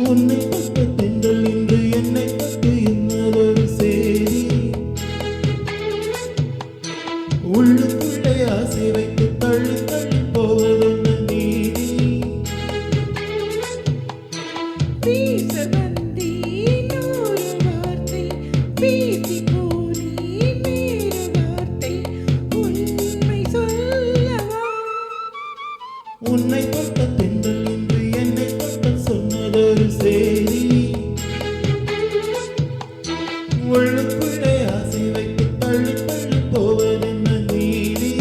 உன்னை தொட்ட தென்றல் இன்று என்னை தொட்டு இன்னதொரு சேரி உள்ளுக்குள்ளே ஆசை வைத்து தள்ளி தள்ளி போவதென்ன நீதி பேச வந்தேன் ஒரு வார்த்தை பேசி போனேன் வேறு வார்த்தை உண்மை சொல்லவா உன்னை தொட்ட தென்றல் இன்று என்னை தொட்ட சொன்னதொரு சேரி உள்ளுக்குள்ளே ஆசை வைத்து தள்ளி தள்ளி போவதென்ன நீதி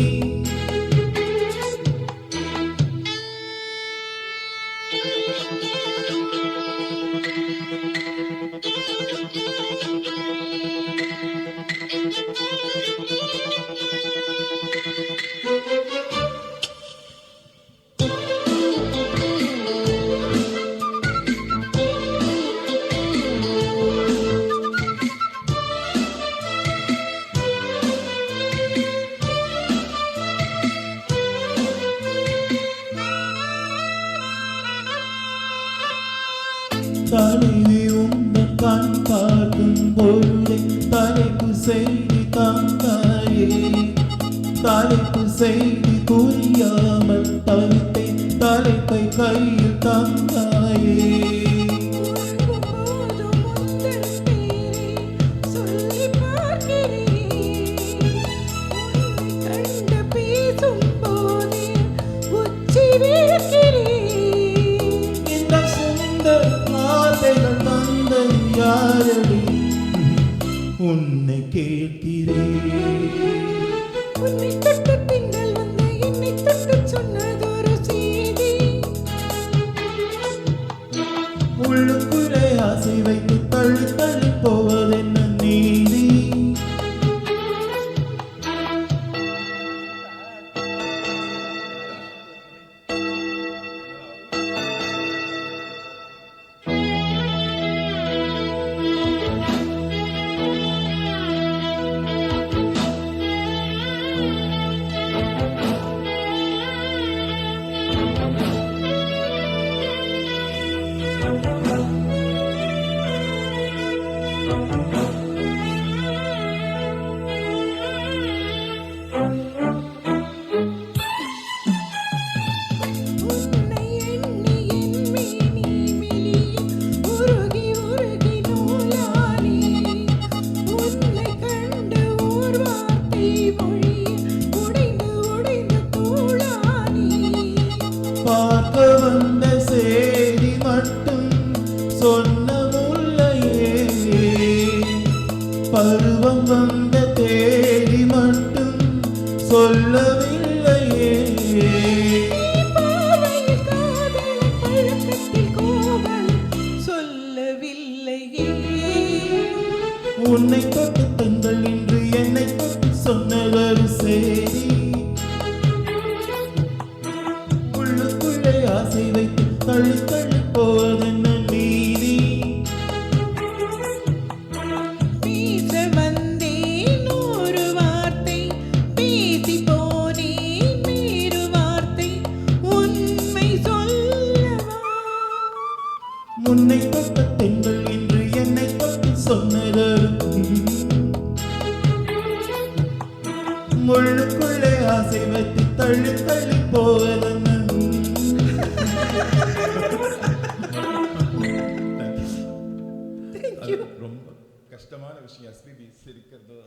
தலைவி உந்தன் கண் பார்க்கும் பொழுதே தலைப்பு செய்தி தந்தாயே தலைப்பு செய்தி புரியாமல் தவித்தேன் தலைப்பை கையில் தந்தாயே போதும் உந்தன் பேரை சொல்லி பார்க்கிறேன் உன்னை கண்டு பேசும் போதே உச்சி வேர்க்கிறேன் இந்த சுந்தர் வார்த்தைகள் வந்தது யாரடி உன்னை கேட்கிறேன் உன்னை தொட்டு திங்கள் வந்து என்னை தொட்டு சொன்னதொரு செய்தி உள்ளுக்குள்ளே ஆசை வைத்து தள்ளி தள்ளி போவதென்ன நீதி உன்னை எண்ணி என் மேனி மெலிய உருகி உருகி நூலானே உன்னை கண்டு ஓர் வார்த்தை மொழிய உடைந்து உடைந்து தூளானே பார்க்க வந்த செய்தி மட்டும் சொன்ன முல்லையே பருவம் வந்த தேதி மட்டும் சொல்லவில்லையே பார்வையில் காதல் பழக்கத்தில் கோவல் சொல்லவில்லையே உன்னை தொட்டு தங்கள் இன்று என்னை தொட்டு சொன்னதொரு சேரி உள்ளுக்குள்ளே ஆசை வைத்து தள்ளி தள்ளி போவதென்ன நீதி பேச வந்தேன் ஒரு வார்த்தை பேசி போனேன் வேறு வார்த்தை உண்மை சொல்லவா முன்னை தொட்ட தென்றல் இன்று என்னை தொட்டு சொன்னதொரு முள்ளுக்குள்ளே ஆசை வைத்து தள்ளி தள்ளி போவதென்ன Thank you. ரொம்ப கஷ்டமான விஷயம் எஸ்பிபி சிரிக்கிறது